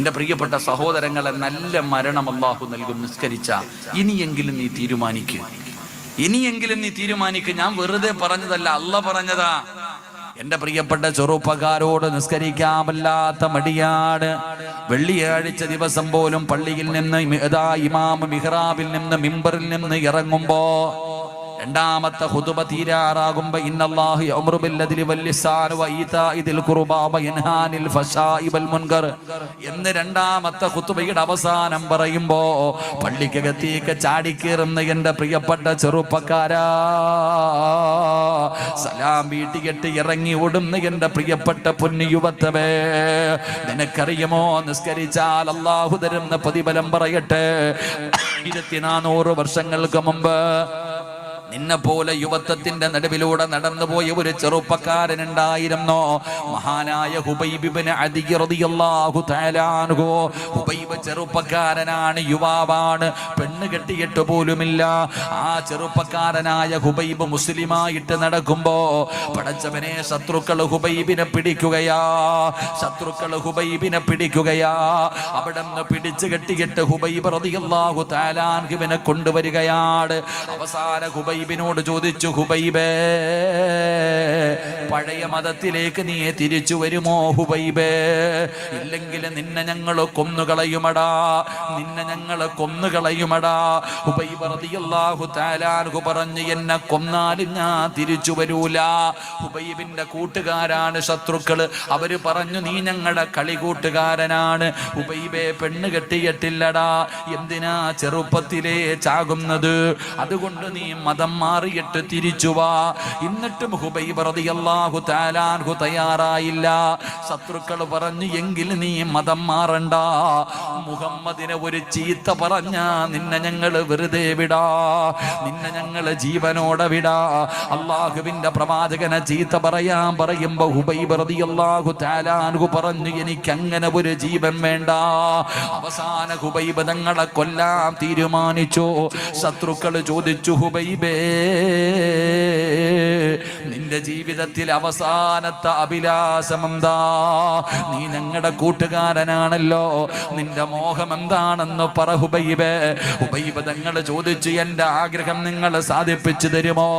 എന്റെ പ്രിയപ്പെട്ട സഹോദരങ്ങളെ, നല്ല മരണം അല്ലാഹു നൽകും നിസ്കരിച്ച. ഇനിയെങ്കിലും നീ തീരുമാനിക്ക്. ഞാൻ വെറുതെ പറഞ്ഞതല്ല, അല്ലാഹ് പറഞ്ഞതാ. എന്റെ പ്രിയപ്പെട്ട ചെറുപ്പക്കാരോട് നിസ്കരിക്കാമല്ലാത്ത മടിയാണ്. വെള്ളിയാഴ്ച ദിവസം പോലും പള്ളിയിൽ നിന്ന് ഇമാം മിഹ്റാബിൽ നിന്ന് മിമ്പറിൽ നിന്ന് ഇറങ്ങുമ്പോ രണ്ടാമത്തെ ഖുതുബ തീരാറാകുമ്പോ ഇന്നല്ലാഹു യഅ്മുറു ബിൽ-അദ്ലി വൽ-ഇഹ്സാനി വഇതാഇ ദിൽ ഖുർബാ വയൻഹാ അനിൽ ഫശാഇ വൽ മുൻകർ എന്ന് രണ്ടാമത്തെ ഖുതുബയുടെ അവസാനം പറയുമ്പോ പള്ളിക്കകത്തേക്ക് ചാടിക്കേറുന്ന എന്റെ പ്രിയപ്പെട്ട ചെറുപ്പക്കാരാ, സലാം വീട്ടിയിട്ട് ഇറങ്ങി ഓടുന്ന എന്റെ പ്രിയപ്പെട്ട പൊന്നു യുവത്വമേ, നിനക്കറിയുമോ നിസ്കരിച്ചാൽ അല്ലാഹു തരുന്ന പ്രതിഫലം പറയട്ടെ. 1400 വർഷങ്ങൾക്ക് മുമ്പ് നിന്നെ പോലെ യുവത്വത്തിന്റെ നടുവിലൂടെ നടന്നുപോയ ഒരു ചെറുപ്പക്കാരനുണ്ടായിരുന്നു. മഹാനായ ഹുബൈബ് ഇബ്നു അദി റളിയല്ലാഹു തആല അൻഹു. ഹുബൈബ് ചെറുപ്പക്കാരനാണ്, യുവാവാണ്, പെണ്ണ് കെട്ടിയിട്ട് പോലുമില്ല. ആ ചെറുപ്പക്കാരനായ ഹുബൈബ് മുസ്ലിമായിട്ട് നടക്കുമ്പോ പടച്ചവനെ ശത്രുക്കൾ ഹുബൈബിനെ പിടിക്കുകയാ. അവിടെ നിന്ന് പിടിച്ചു കെട്ടിയിട്ട് ഹുബൈബ് റളിയല്ലാഹു തആല അൻഹുവിനെ കൊണ്ടുവരികയാണ്. അവസാന ഹുബൈബിനോട് ചോദിച്ചു, ഹുബൈബേ, പഴയ മതത്തിലേക്ക് നീ തിരിച്ചു വരുമോ ഹുബൈബേ? ഇല്ലെങ്കിൽ നിന്നെ ഞങ്ങൾ കൊന്നുകളയുമടാ. ഹുബൈബ് റളിയല്ലാഹു തആല അൻഹു പറഞ്ഞു, എന്നെ കൊന്നാലും ഞാൻ തിരിച്ചു വരൂല. ഹുബൈബിന്റെ കൂട്ടുകാരാണ് ശത്രുക്കള്. അവര് പറഞ്ഞു, നീ ഞങ്ങളുടെ കളികൂട്ടുകാരനാണ്. ഹുബൈബേ, പെണ്ണ് കെട്ടിയിട്ടില്ലടാ, എന്തിനാ ചെറുപ്പത്തിലേ ചാകുന്നത്? അതുകൊണ്ട് നീ മതം മാറിയിട്ട് തിരിച്ചു വാ. എന്നിട്ടും ഹുബൈബ് റളിയല്ലാഹു തആല അൻഹു തയ്യാറായില്ല. ശത്രുക്കൾ പറഞ്ഞു, എങ്കിൽ നീ മതം മാറണ്ട. മുഹമ്മദിനെ ഒരു ചീത്ത പറഞ്ഞാ നിന്നെ ഞങ്ങൾ വെറുതെ വിടാ, നിന്നെ ഞങ്ങൾ ജീവനോടെ വിടാ. അള്ളാഹുവിന്റെ പ്രവാചകനെ ചീത്ത പറയുമ്പോ ഹുബൈബ് റളിയല്ലാഹു തആല അൻഹു പറഞ്ഞു, എനിക്ക് അങ്ങനെ ഒരു ജീവൻ വേണ്ട. അവസാന ഹുബൈബ് തങ്ങളെ കൊല്ലാൻ തീരുമാനിച്ചു. ശത്രുക്കൾ ചോദിച്ചു, ഹുബൈബേ, നിന്റെ ജീവിതത്തിൽ അവസാനത്തെ അഭിലാഷം എന്താ? നീ ഞങ്ങളുടെ കൂട്ടുകാരനാണല്ലോ, നിന്റെ മോഹം എന്താണെന്ന് പറ ഹുബൈബേ. ഹുബൈബ് തങ്ങൾ ചോദിച്ചു, എന്റെ ആഗ്രഹം നിങ്ങൾ സാധിപ്പിച്ചു തരുമോ?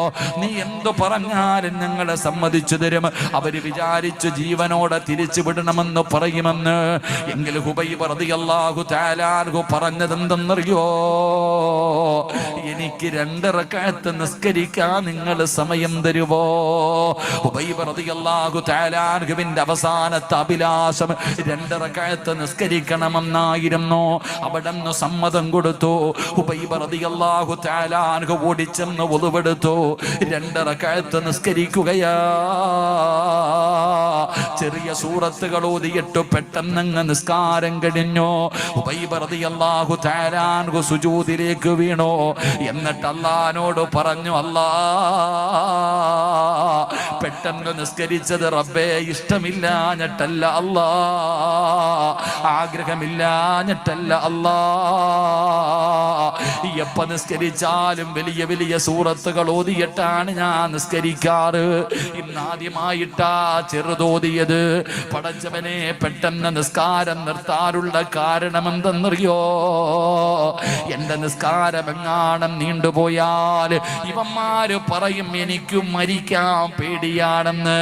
നീ എന്തു പറഞ്ഞാലും ഞങ്ങൾ സമ്മതിച്ചു തരും. അവര് വിചാരിച്ചു ജീവനോടെ തിരിച്ചു വിടണമെന്ന് പറയുമെന്ന്. എങ്കിൽ ഹുബൈബ് റളിയല്ലാഹു തആല അൻഹു പറഞ്ഞതെന്തെന്നറിയോ? എനിക്ക് 2 റക്അത്ത് നിസ്കരിക്കാൻ നിങ്ങൾ സമയം തരുമോ? ഹുബൈബ് റളിയല്ലാഹു തആല അൻഹുവിന്റെ അവസാനത്തെ അഭിലാഷം 2 റക്അത്ത് നിസ്കരിക്കണമെന്നായിരുന്നു. അവിടെ നിന്ന് സമ്മതം കൊടുത്തു. ഹുബൈബ് റളിയല്ലാഹു തആല അൻഹു ഓടിച്ചെന്ന് വുളുവെടുത്തു. 2 റക്അത്ത് നിസ്കരിക്കുകയാ. ചെറിയ സൂറത്തുകൾ ഓതിയിട്ട് പെട്ടെന്നങ്ങ് നിസ്കാരം കഴിഞ്ഞു. ഹുബൈബ് റളിയല്ലാഹു തആല അൻഹു സുജൂദിലേക്ക് വീണു. എന്നിട്ട് അല്ലാഹുവോട് പറഞ്ഞു, അല്ലാ, പെട്ടെന്ന് നിസ്കരിച്ചത് റബ്ബേ ഇഷ്ടമില്ലാഞ്ഞിട്ടല്ല അല്ലാ, ആഗ്രഹമില്ലാഞ്ഞിട്ടല്ല അല്ലാ. എപ്പ നിസ്കരിച്ചാലും വലിയ വലിയ സൂറത്തുകൾ ഓതിയിട്ടാണ് ഞാൻ നിസ്കരിക്കാറ്. ഇന്നാദ്യമായിട്ടാ ചെറുതോതിയത്. പടച്ചവനെ, പെട്ടെന്ന് നിസ്കാരം നിർത്താനുള്ള കാരണം എന്തെന്നറിയോ? എന്റെ നിസ്കാരം എങ്ങാനും നീണ്ടുപോയാൽ ഇവന്മാര് പറയും എനിക്ക് മരിക്കാൻ പേടിയാണെന്ന്.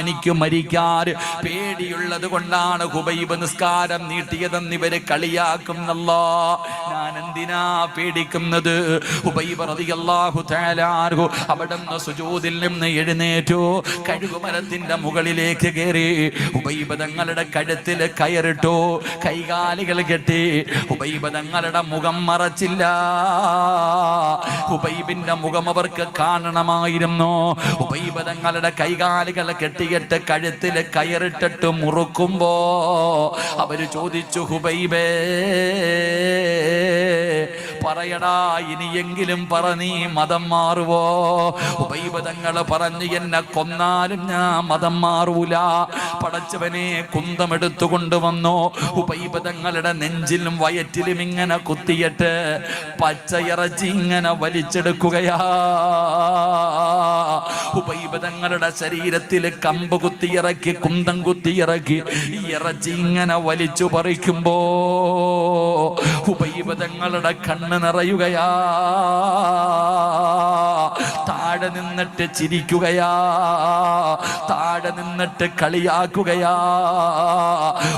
എനിക്ക് മരിക്കാൻ പേടിയുള്ളത് കൊണ്ടാണ് ഹുബൈബ് നിസ്കാരം നീട്ടിയതെന്ന് ഇവര് കളിയാക്കുന്നല്ലോ. ഞാൻ എന്തിനാ പേടിക്കുന്നത്? ഹുബൈബ് റളിയല്ലാഹു തആല അൻഹു അവിടുന്ന് സുജൂദിൽ നിന്ന് എഴുന്നേറ്റു. കഴുകുമരത്തിന്റെ മുകളിലേക്ക് കയറി ഹുബൈബ് തങ്ങളുടെ കഴുത്തിൽ കയറിട്ടു. കൈകാലുകൾ കെട്ടി. ഹുബൈബ് തങ്ങളുടെ മുഖം മറച്ചില്ല. ഹുബൈബിന്റെ മുഖം അവർക്ക് കാണണമായിരുന്നു. ഹുബൈബ് തങ്ങളുടെ കൈകാലുകൾ കെട്ടിയിട്ട് കഴുത്തിൽ കയറിട്ടിട്ട് മുറുക്കുമ്പോ അവര് ചോദിച്ചു, ഹുബൈബേ, പറയടാ, ഇനിയെങ്കിലും പറ, നീ മതം മാറുവോ? ഹുബൈബ് തങ്ങൾ പറഞ്ഞു, എന്നെ കൊന്നാലും ഞാൻ മതം മാറൂല. പടച്ചവനെ, കുന്തമെടുത്തു കൊണ്ടുവന്നു. ഹുബൈബ് തങ്ങളുടെ നെഞ്ചിലും വയറ്റിലും ഇങ്ങനെ കുത്തിയിട്ട് പച്ചയിറച്ചി ഇങ്ങനെ വലിച്ചെടുക്കുകയാ. ഹുബൈബ് തങ്ങളുടെ ശരീരത്തിൽ കമ്പ് കുത്തിയിറക്കി കുന്തം കുത്തിയിറക്കി ഇറച്ചി ഇങ്ങനെ വലിച്ചു പറിക്കുമ്പോ ഹുബൈബ് തങ്ങളുടെ കണ്ണ് നിറയുകയാ. താഴെ നിന്നിട്ട് ചിരിക്കുകയാ, താഴെ നിന്നിട്ട് കളിയാക്കുകയാ.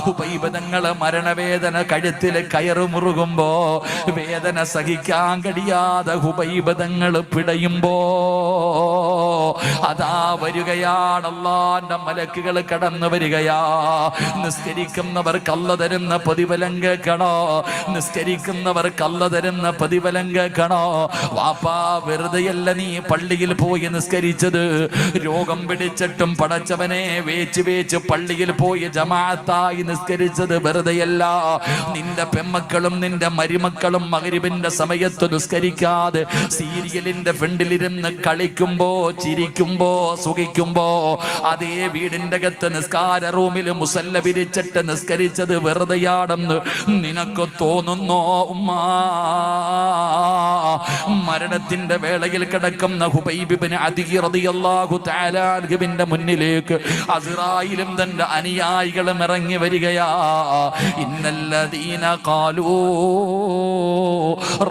ഹുബൈബ് തങ്ങള് മരണവേദന കഴുത്തിൽ കയറ് മുറുകുമ്പോ വേദന സഹിക്കാൻ കഴിയാതെ ഹുബൈബ് തങ്ങള് പിടയുമ്പോ അതാ വരികയാണ് അല്ലാഹുവിന്റെ മലക്കുകൾ കടന്നു വരികയാ. നിസ്കരിക്കുന്നവർക്ക് അല്ലാഹു തരുന്ന പ്രതിഫലം കേൾക്കണോ? നിസ്കരിക്കുന്നവർക്ക് അല്ലാഹു തരുന്ന പ്രതിഫലം കേൾക്കണോ? വാപ്പാ, വെറുതെയല്ല നീ പള്ളിയിൽ പോയി നിസ്കരിച്ചത്. രോഗം പിടിച്ചിട്ടും പടച്ചവനെ വേച്ച് പള്ളിയിൽ പോയി ജമാഅത്തായി നിസ്കരിച്ചത് വെറുതെയല്ല. നിന്റെ പെമ്മക്കളും നിന്റെ മരുമക്കളും മഗ്രിബിന്റെ സമയത്ത് നിസ്കരിക്കാതെ സീരിയലിന്റെ ഫ്രണ്ടിലിരുന്ന് കളിക്കുമ്പോ ചിരിക്കുമ്പോ സുഖിക്കുമ്പോ അതേ വീടിന്റെ അകത്ത് നിസ്കാര റൂമിൽ മുസല്ല വിരിച്ചിട്ട് നിസ്കരിച്ചത് വെറുതെയാണെന്ന് നിനക്ക് തോന്നുന്നോ ഉമ്മാ? മരണത്തിന്റെ വേളയിൽ കിടക്കുന്ന ഹുബൈബ് ഇബ്നു അദി റളിയല്ലാഹു തആല അൻഹുവിന്റെ മുന്നിലേക്ക് അസ്റായിലും തന്റെ അനുയായികളും ഇറങ്ങി വരികയാ. ഇന്നല്ലദീന ഖാലൂ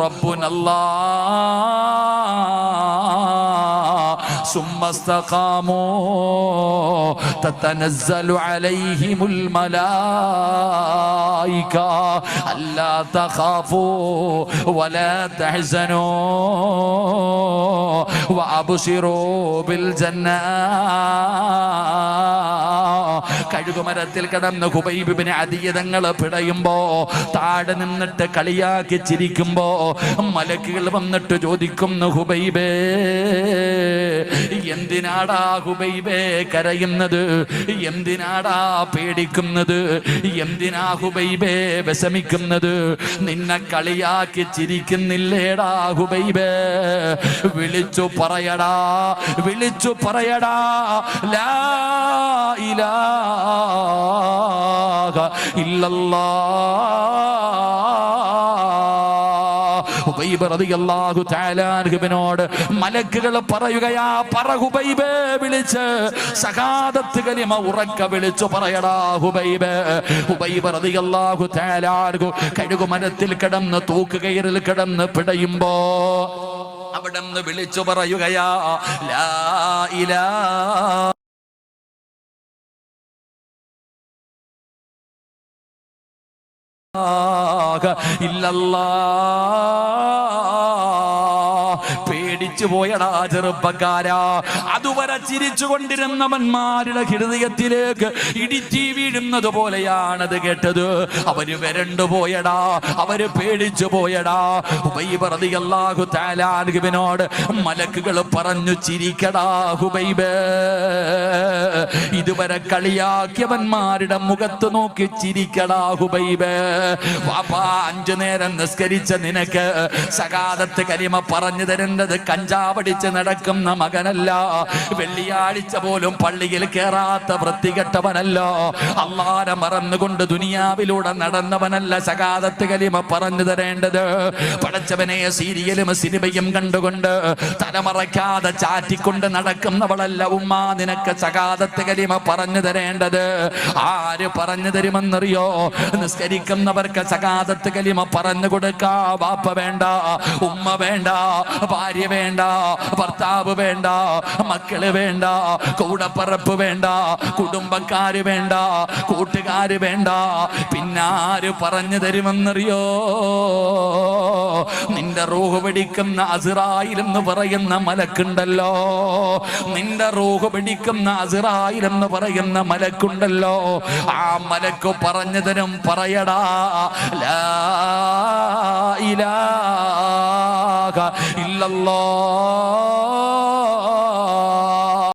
റബ്ബുനല്ലാഹ് സുമ്മ ഇസ്തഖാമൂ തതനസ്സലു അലൈഹിമുൽ മലായിക അല്ലാ തഖാഫൂ വലാ തഹ്സനൂ വഅബ്ശിറൂ ബിൽ ജന്നാ. കഴുകുമരത്തിൽ കിടന്ന് ഹുബൈബ് ഇബ്നു അദി തങ്ങൾ പിടയുമ്പോ താഴെ നിന്നിട്ട് കളിയാക്കി ചിരിക്കുമ്പോ മലക്കുകൾ വന്നിട്ട് ചോദിക്കുന്നു, ഹുബൈബേ, എന്തിനാടാ ഹുബൈബേ കരയുന്നത്? എന്തിനാടാ പേടിക്കുന്നത്? എന്തിനാ ഹുബൈബേ വിഷമിക്കുന്നത്? നിന്നെ കളിയാക്കി ചിരിക്കുന്നില്ലേടാ ഹുബൈബേ? വിളിച്ചു പറയടാ, വിളിച്ചു പറയടാ, ലാ ഇലാഹ ഇല്ലല്ലാഹ്. ഹുബൈബ് റളിയല്ലാഹു തആല അൻഹുവിനോട് മലക്കുകൾ പറയുകയാ, പറ ഹുബൈബേ, വിളിച്ച് ശഹാദത്ത് കലിമ ഉറക്ക വിളിച്ചു പറയടാ ഹുബൈബേ. ഹുബൈബ് റളിയല്ലാഹു തആല അൻഹു കഴുകുമരത്തിൽ കിടന്ന് തൂക്കുകയറിൽ കിടന്ന് പിടയുമ്പോ അവിടെന്ന് വിളിച്ചു പറയുകയാ, ലാ ഇലാഹ പേടിച്ചു പോയടാ ചെറുപ്പക്കാരാ. അതുവരെ ചിരിച്ചുകൊണ്ടിരുന്നവന്മാരുടെ ഹൃദയത്തിലേക്ക് ഇടിച്ചി വീഴുന്നത് പോലെയാണത് കേട്ടത്. അവര് വരണ്ടു പോയടാ, അവര് പേടിച്ചു പോയടാ. ഹുബൈബ് റളിയല്ലാഹു തആല അൻഹുവിനോട് മലക്കുകൾ പറഞ്ഞു, ചിരിക്കടാ ഹുബൈബ്. ഇതുവരെ കളിയാക്കിയവന്മാരുടെ മുഖത്ത് നോക്കി ചിരിക്കടാ ഹുബൈബ്. വാപ്പാ, 5 നേരം നിസ്കരിച്ച നിനക്ക് ശഹാദത്ത് കലിമ പറഞ്ഞു തരുന്നത് കഞ്ചാവടിച്ച് നടക്കുന്ന മകനല്ല. വെള്ളിയാഴ്ച പോലും പള്ളിയിൽ കേറാത്ത വൃത്തികെട്ടവനല്ല. അല്ലാഹനെ മറന്നുകൊണ്ട് ദുനിയാവിലൂടെ നടന്നവനല്ല ശഹാദത്ത് കലിമ പറഞ്ഞു തരേണ്ടത്. പടച്ചവനെ, സീരിയലും സിനിമയും കണ്ടുകൊണ്ട് തലമറയ്ക്കാതെ ചാറ്റിക്കൊണ്ട് നടക്കുന്നവളല്ല ഉമ്മ നിനക്ക് ശഹാദത്ത് കലിമ പറഞ്ഞു തരേണ്ടത്. ആര് പറഞ്ഞു തരുമെന്നറിയോ? നിസ്കരിക്കുന്നവർക്ക് ശഹാദത്ത് കലിമ പറഞ്ഞു കൊടുക്കാ വാപ്പ വേണ്ട, ഉമ്മ വേണ്ട, ഭാര്യ വേണ്ട, ഭർത്താവ് വേണ്ട, മക്കള് വേണ്ട, കൂടപ്പറപ്പ് വേണ്ട, കുടുംബക്കാര് വേണ്ട, കൂട്ടുകാര് വേണ്ട. പിന്നാര് പറഞ്ഞു തരുമെന്നറിയോ? നിന്റെ റൂഹ് പിടിക്കുന്ന അസ്റായിൽ എന്ന് പറയുന്ന മലക്കുണ്ടല്ലോ, നിന്റെ റൂഹ് പിടിക്കുന്ന അസ്റായിൽ എന്ന് പറയുന്ന മലക്കുണ്ടല്ലോ. ആ മലക്ക് പറഞ്ഞു തരും, പറയടാ ലാ ഇലാഹ ഇല്ലല്ലാഹ്